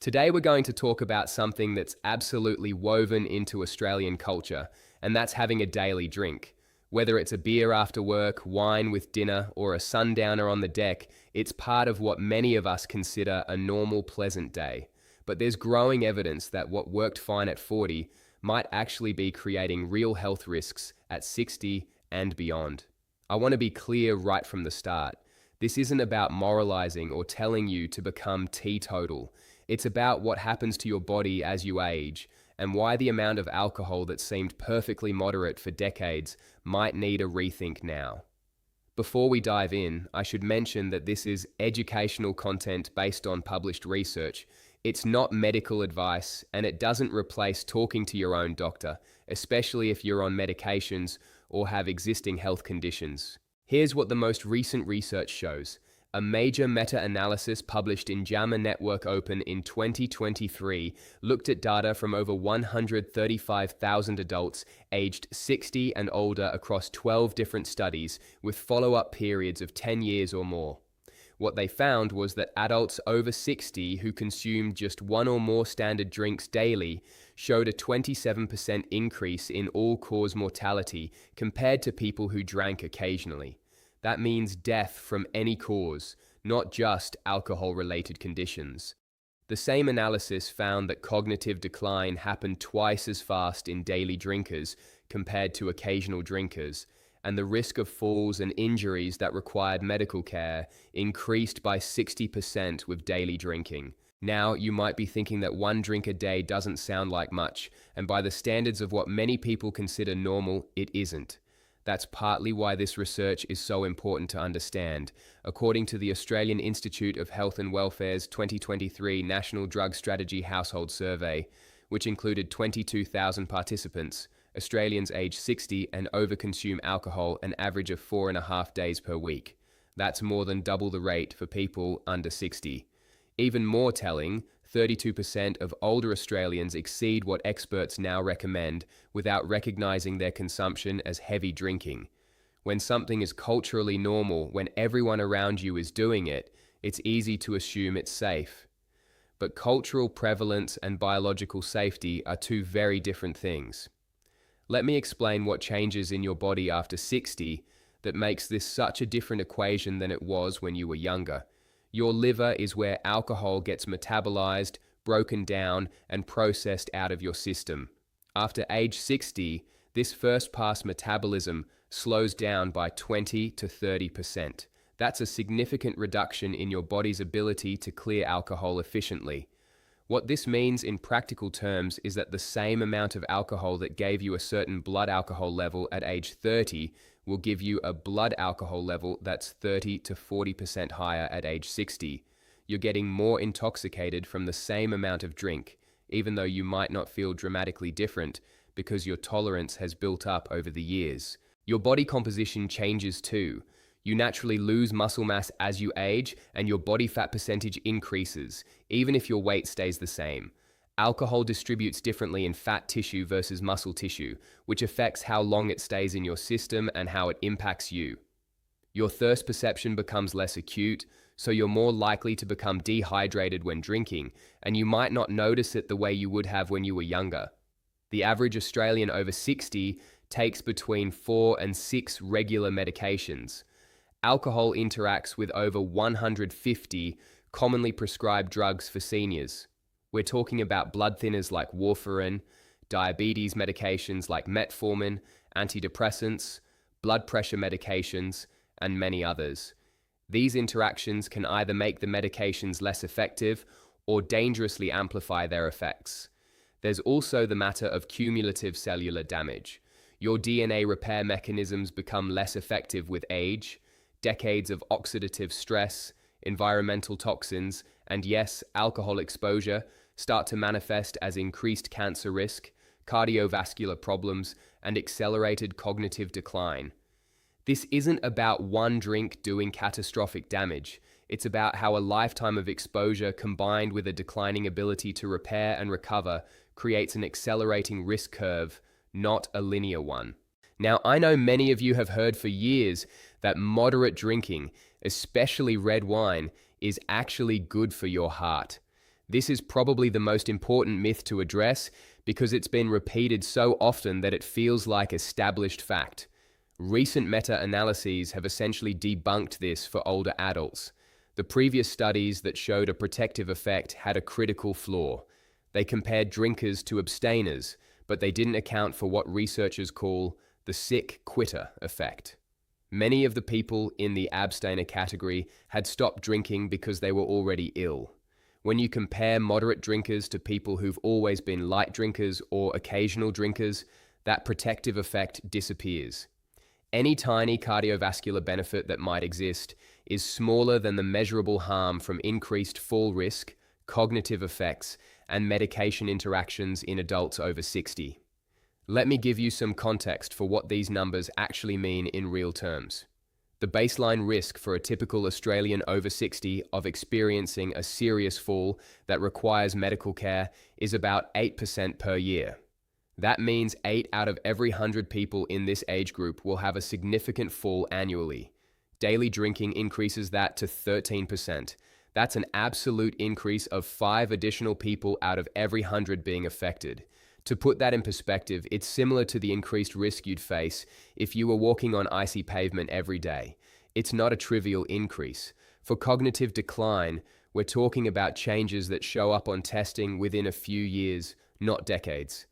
Today we're going to talk about something that's absolutely woven into Australian culture, and that's having a daily drink. Whether it's a beer after work, wine with dinner, or a sundowner on the deck, it's part of what many of us consider a normal, pleasant day. But there's growing evidence that what worked fine at 40 might actually be creating real health risks at 60 and beyond. I want to be clear right from the start. This isn't about moralizing or telling you to become teetotal. It's about what happens to your body as you age and why the amount of alcohol that seemed perfectly moderate for decades might need a rethink now. Before we dive in, I should mention that this is educational content based on published research. It's not medical advice, and it doesn't replace talking to your own doctor, especially if you're on medications or have existing health conditions. Here's what the most recent research shows. A major meta-analysis published in JAMA Network Open in 2023 looked at data from over 135,000 adults aged 60 and older across 12 different studies with follow-up periods of 10 years or more. What they found was that adults over 60 who consumed just one or more standard drinks daily showed a 27% increase in all-cause mortality compared to people who drank occasionally. That means death from any cause, not just alcohol-related conditions. The same analysis found that cognitive decline happened twice as fast in daily drinkers compared to occasional drinkers, and the risk of falls and injuries that required medical care increased by 60% with daily drinking. Now, you might be thinking that one drink a day doesn't sound like much, and by the standards of what many people consider normal, it isn't. That's partly why this research is so important to understand. According to the Australian Institute of Health and Welfare's 2023 National Drug Strategy Household Survey, which included 22,000 participants, Australians aged 60 and overconsume alcohol an average of 4.5 days per week. That's more than double the rate for people under 60. Even more telling, 32% of older Australians exceed what experts now recommend without recognizing their consumption as heavy drinking. When something is culturally normal, when everyone around you is doing it, it's easy to assume it's safe. But cultural prevalence and biological safety are two very different things. Let me explain what changes in your body after 60 that makes this such a different equation than it was when you were younger. Your liver is where alcohol gets metabolized, broken down, and processed out of your system. After age 60, this first-pass metabolism slows down by 20 to 30%. That's a significant reduction in your body's ability to clear alcohol efficiently. What this means in practical terms is that the same amount of alcohol that gave you a certain blood alcohol level at age 30 will give you a blood alcohol level that's 30 to 40% higher at age 60. You're getting more intoxicated from the same amount of drink, even though you might not feel dramatically different because your tolerance has built up over the years. Your body composition changes too. You naturally lose muscle mass as you age, and your body fat percentage increases, even if your weight stays the same. Alcohol distributes differently in fat tissue versus muscle tissue, which affects how long it stays in your system and how it impacts you. Your thirst perception becomes less acute, so you're more likely to become dehydrated when drinking, and you might not notice it the way you would have when you were younger. The average Australian over 60 takes between 4 and 6 regular medications. Alcohol interacts with over 150 commonly prescribed drugs for seniors. We're talking about blood thinners like warfarin, diabetes medications like metformin, antidepressants, blood pressure medications, and many others. These interactions can either make the medications less effective or dangerously amplify their effects. There's also the matter of cumulative cellular damage. Your DNA repair mechanisms become less effective with age. Decades of oxidative stress, environmental toxins, and yes, alcohol exposure start to manifest as increased cancer risk, cardiovascular problems, and accelerated cognitive decline. This isn't about one drink doing catastrophic damage. It's about how a lifetime of exposure combined with a declining ability to repair and recover creates an accelerating risk curve, not a linear one. Now, I know many of you have heard for years that moderate drinking, especially red wine, is actually good for your heart. This is probably the most important myth to address because it's been repeated so often that it feels like established fact. Recent meta-analyses have essentially debunked this for older adults. The previous studies that showed a protective effect had a critical flaw. They compared drinkers to abstainers, but they didn't account for what researchers call the sick quitter effect. Many of the people in the abstainer category had stopped drinking because they were already ill. When you compare moderate drinkers to people who've always been light drinkers or occasional drinkers, that protective effect disappears. Any tiny cardiovascular benefit that might exist is smaller than the measurable harm from increased fall risk, cognitive effects, and medication interactions in adults over 60. Let me give you some context for what these numbers actually mean in real terms. The baseline risk for a typical Australian over 60 of experiencing a serious fall that requires medical care is about 8% per year. That means 8 out of every 100 people in this age group will have a significant fall annually. Daily drinking increases that to 13%. That's an absolute increase of 5 additional people out of every 100 being affected. To put that in perspective, it's similar to the increased risk you'd face if you were walking on icy pavement every day. It's not a trivial increase. For cognitive decline, we're talking about changes that show up on testing within a few years, not decades.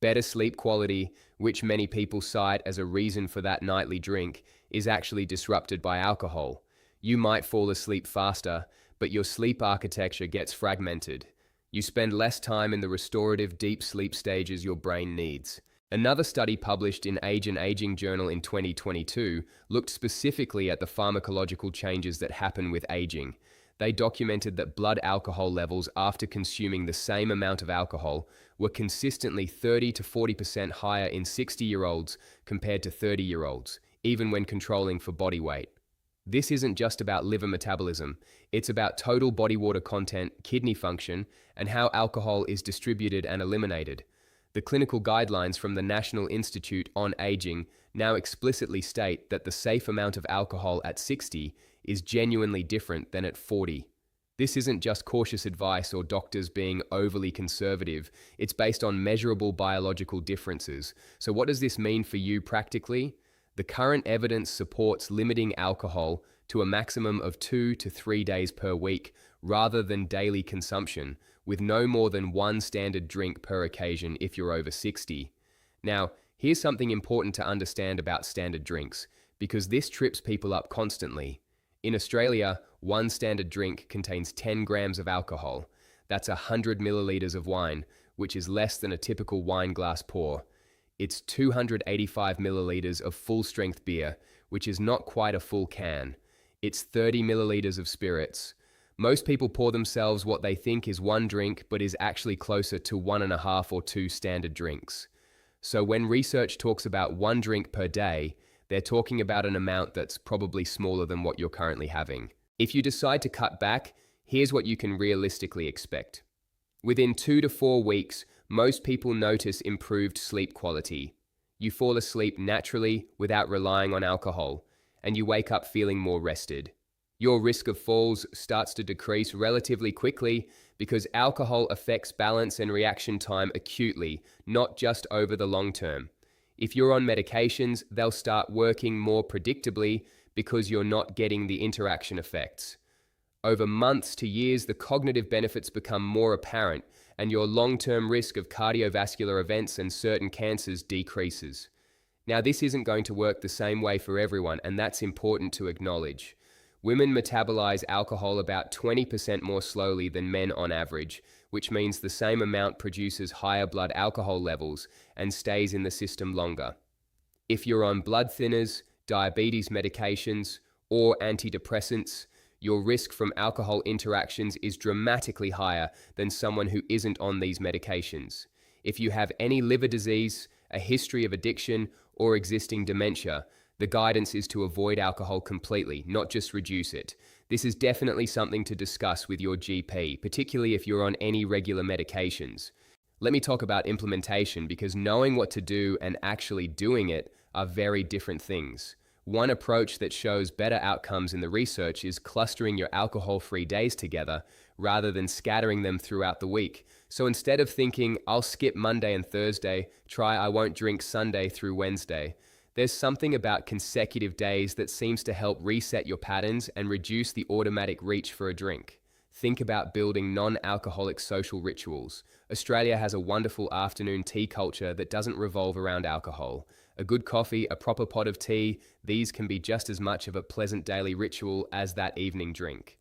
Better sleep quality, which many people cite as a reason for that nightly drink, is actually disrupted by alcohol. You might fall asleep faster, but your sleep architecture gets fragmented. You spend less time in the restorative deep sleep stages your brain needs. Another study published in Age and Aging Journal in 2022 looked specifically at the pharmacological changes that happen with aging. They documented that blood alcohol levels after consuming the same amount of alcohol were consistently 30 to 40% higher in 60-year-olds compared to 30-year-olds, even when controlling for body weight. This isn't just about liver metabolism, it's about total body water content, kidney function, and how alcohol is distributed and eliminated. The clinical guidelines from the National Institute on Aging now explicitly state that the safe amount of alcohol at 60 is genuinely different than at 40. This isn't just cautious advice or doctors being overly conservative, it's based on measurable biological differences. So what does this mean for you practically? The current evidence supports limiting alcohol to a maximum of 2 to 3 days per week rather than daily consumption, with no more than one standard drink per occasion if you're over 60. Now, here's something important to understand about standard drinks, because this trips people up constantly. In Australia, one standard drink contains 10 grams of alcohol. That's 100 milliliters of wine, which is less than a typical wine glass pour. It's 285 milliliters of full-strength beer, which is not quite a full can. It's 30 milliliters of spirits. Most people pour themselves what they think is one drink, but is actually closer to 1.5 or 2 standard drinks. So when research talks about one drink per day, they're talking about an amount that's probably smaller than what you're currently having. If you decide to cut back, here's what you can realistically expect. Within 2 to 4 weeks, most people notice improved sleep quality. You fall asleep naturally without relying on alcohol, and you wake up feeling more rested. Your risk of falls starts to decrease relatively quickly because alcohol affects balance and reaction time acutely, not just over the long term. If you're on medications, they'll start working more predictably because you're not getting the interaction effects. Over months to years, the cognitive benefits become more apparent, and your long-term risk of cardiovascular events and certain cancers decreases. Now, this isn't going to work the same way for everyone, and that's important to acknowledge. Women metabolize alcohol about 20% more slowly than men on average, which means the same amount produces higher blood alcohol levels and stays in the system longer. If you're on blood thinners, diabetes medications, or antidepressants, your risk from alcohol interactions is dramatically higher than someone who isn't on these medications. If you have any liver disease, a history of addiction, or existing dementia, the guidance is to avoid alcohol completely, not just reduce it. This is definitely something to discuss with your GP, particularly if you're on any regular medications. Let me talk about implementation, because knowing what to do and actually doing it are very different things. One approach that shows better outcomes in the research is clustering your alcohol-free days together rather than scattering them throughout the week. So instead of thinking, I'll skip Monday and Thursday, try I won't drink Sunday through Wednesday. There's something about consecutive days that seems to help reset your patterns and reduce the automatic reach for a drink. Think about building non-alcoholic social rituals. Australia has a wonderful afternoon tea culture that doesn't revolve around alcohol. A good coffee, a proper pot of tea, these can be just as much of a pleasant daily ritual as that evening drink.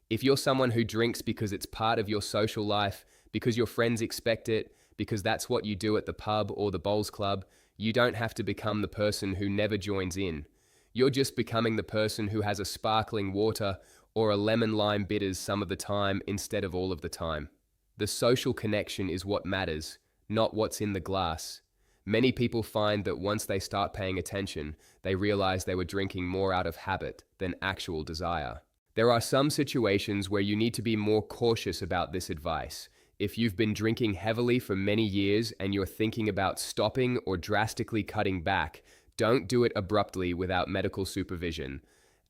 If you're someone who drinks because it's part of your social life, because your friends expect it, because that's what you do at the pub or the bowls club, you don't have to become the person who never joins in. You're just becoming the person who has a sparkling water or a lemon lime bitters some of the time instead of all of the time. The social connection is what matters, not what's in the glass. Many people find that once they start paying attention, they realize they were drinking more out of habit than actual desire. There are some situations where you need to be more cautious about this advice. If you've been drinking heavily for many years and you're thinking about stopping or drastically cutting back, don't do it abruptly without medical supervision.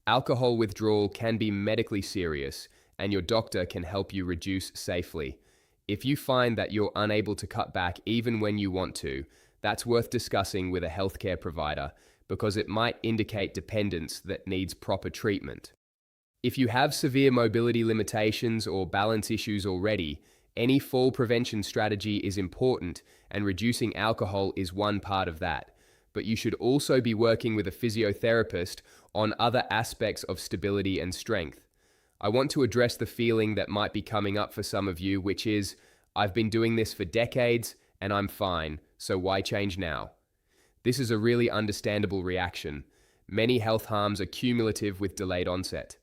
Alcohol withdrawal can be medically serious, and your doctor can help you reduce safely. If you find that you're unable to cut back even when you want to, that's worth discussing with a healthcare provider because it might indicate dependence that needs proper treatment. If you have severe mobility limitations or balance issues already, any fall prevention strategy is important, and reducing alcohol is one part of that. But you should also be working with a physiotherapist on other aspects of stability and strength. I want to address the feeling that might be coming up for some of you, which is, I've been doing this for decades and I'm fine, so why change now? This is a really understandable reaction. Many health harms are cumulative with delayed onset.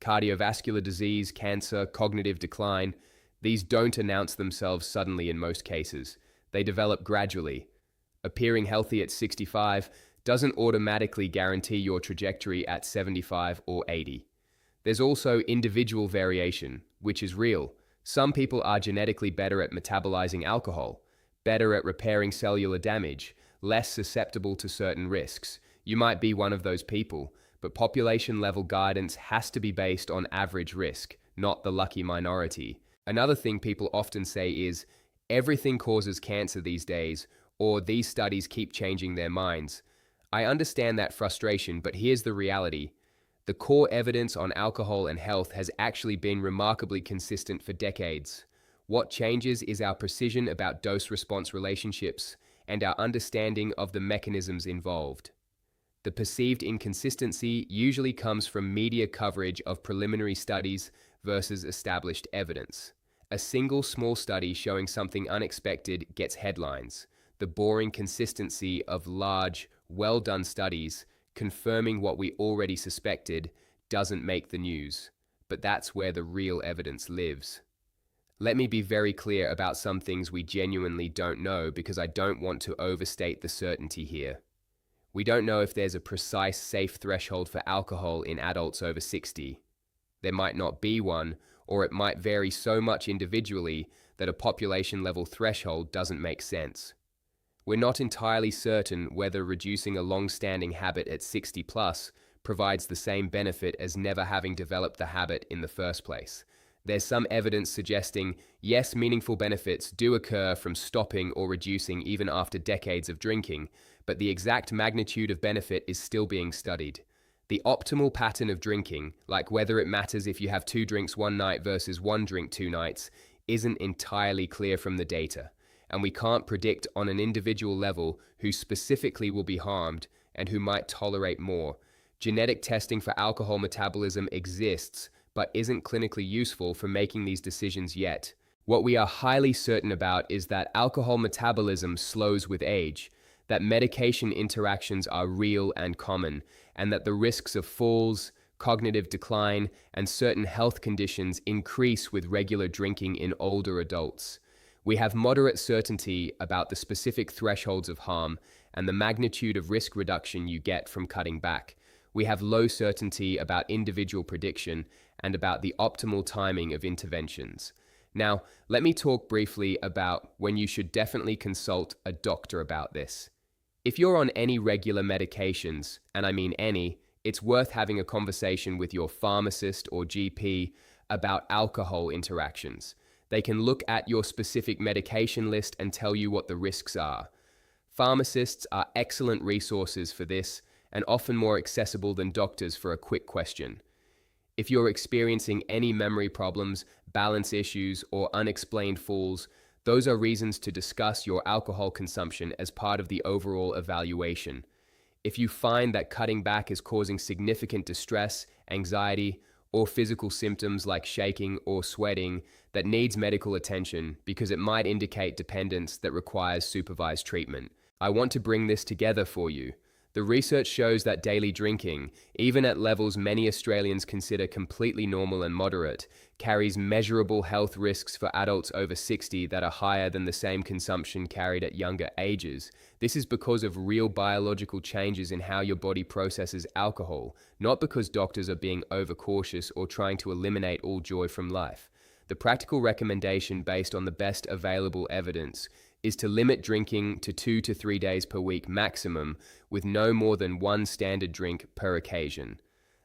Cardiovascular disease, cancer, cognitive decline, these don't announce themselves suddenly in most cases. They develop gradually. Appearing healthy at 65 doesn't automatically guarantee your trajectory at 75 or 80. There's also individual variation, which is real. Some people are genetically better at metabolizing alcohol, better at repairing cellular damage, less susceptible to certain risks. You might be one of those people, but population-level guidance has to be based on average risk, not the lucky minority. Another thing people often say is, everything causes cancer these days, or these studies keep changing their minds. I understand that frustration, but here's the reality. The core evidence on alcohol and health has actually been remarkably consistent for decades. What changes is our precision about dose-response relationships and our understanding of the mechanisms involved. The perceived inconsistency usually comes from media coverage of preliminary studies versus established evidence. A single small study showing something unexpected gets headlines. The boring consistency of large, well-done studies confirming what we already suspected doesn't make the news. But that's where the real evidence lives. Let me be very clear about some things we genuinely don't know because I don't want to overstate the certainty here. We don't know if there's a precise safe threshold for alcohol in adults over 60. There might not be one, or it might vary so much individually that a population-level threshold doesn't make sense. We're not entirely certain whether reducing a long-standing habit at 60 plus provides the same benefit as never having developed the habit in the first place. There's some evidence suggesting, yes, meaningful benefits do occur from stopping or reducing even after decades of drinking, but the exact magnitude of benefit is still being studied. The optimal pattern of drinking, like whether it matters if you have 2 drinks one night versus 1 drink 2 nights, isn't entirely clear from the data, and we can't predict on an individual level who specifically will be harmed and who might tolerate more. Genetic testing for alcohol metabolism exists, but isn't clinically useful for making these decisions yet. What we are highly certain about is that alcohol metabolism slows with age, that medication interactions are real and common, and that the risks of falls, cognitive decline, and certain health conditions increase with regular drinking in older adults. We have moderate certainty about the specific thresholds of harm and the magnitude of risk reduction you get from cutting back. We have low certainty about individual prediction and about the optimal timing of interventions. Now, let me talk briefly about when you should definitely consult a doctor about this. If you're on any regular medications, and I mean any, it's worth having a conversation with your pharmacist or GP about alcohol interactions. They can look at your specific medication list and tell you what the risks are. Pharmacists are excellent resources for this and often more accessible than doctors for a quick question. If you're experiencing any memory problems, balance issues, or unexplained falls, those are reasons to discuss your alcohol consumption as part of the overall evaluation. If you find that cutting back is causing significant distress, anxiety, or physical symptoms like shaking or sweating that needs medical attention because it might indicate dependence that requires supervised treatment, I want to bring this together for you. The research shows that daily drinking, even at levels many Australians consider completely normal and moderate, carries measurable health risks for adults over 60 that are higher than the same consumption carried at younger ages. This is because of real biological changes in how your body processes alcohol, not because doctors are being overcautious or trying to eliminate all joy from life. The practical recommendation based on the best available evidence is to limit drinking to 2 to 3 days per week maximum, with no more than one standard drink per occasion.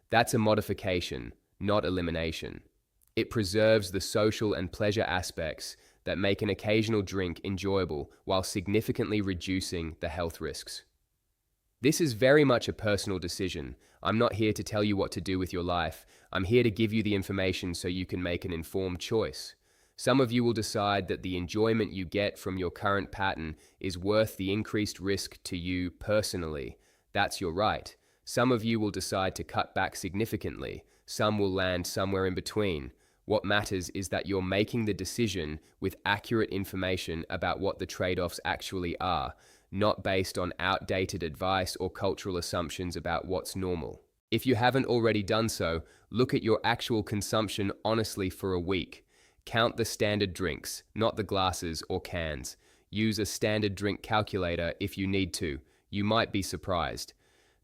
That's a modification, not elimination. It preserves the social and pleasure aspects that make an occasional drink enjoyable while significantly reducing the health risks. This is very much a personal decision. I'm not here to tell you what to do with your life. I'm here to give you the information so you can make an informed choice. Some of you will decide that the enjoyment you get from your current pattern is worth the increased risk to you personally. That's your right. Some of you will decide to cut back significantly. Some will land somewhere in between. What matters is that you're making the decision with accurate information about what the trade-offs actually are, not based on outdated advice or cultural assumptions about what's normal. If you haven't already done so, look at your actual consumption honestly for a week. Count the standard drinks, not the glasses or cans. Use a standard drink calculator if you need to. You might be surprised.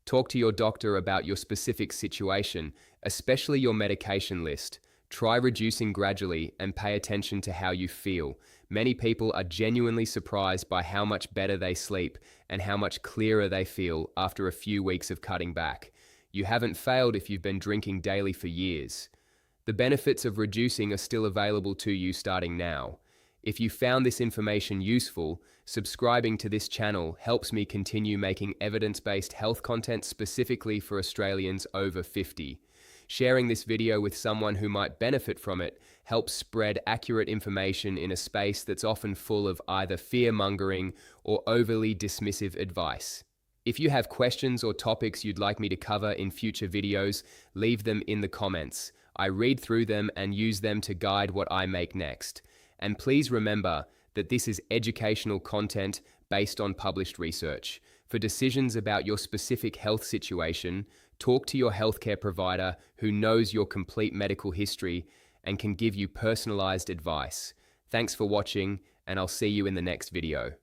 Talk to your doctor about your specific situation, especially your medication list. Try reducing gradually and pay attention to how you feel. Many people are genuinely surprised by how much better they sleep and how much clearer they feel after a few weeks of cutting back. You haven't failed if you've been drinking daily for years. The benefits of reducing are still available to you starting now. If you found this information useful, subscribing to this channel helps me continue making evidence-based health content specifically for Australians over 50. Sharing this video with someone who might benefit from it helps spread accurate information in a space that's often full of either fear-mongering or overly dismissive advice. If you have questions or topics you'd like me to cover in future videos, leave them in the comments. I read through them and use them to guide what I make next. And please remember that this is educational content based on published research. For decisions about your specific health situation, talk to your healthcare provider who knows your complete medical history and can give you personalized advice. Thanks for watching, and I'll see you in the next video.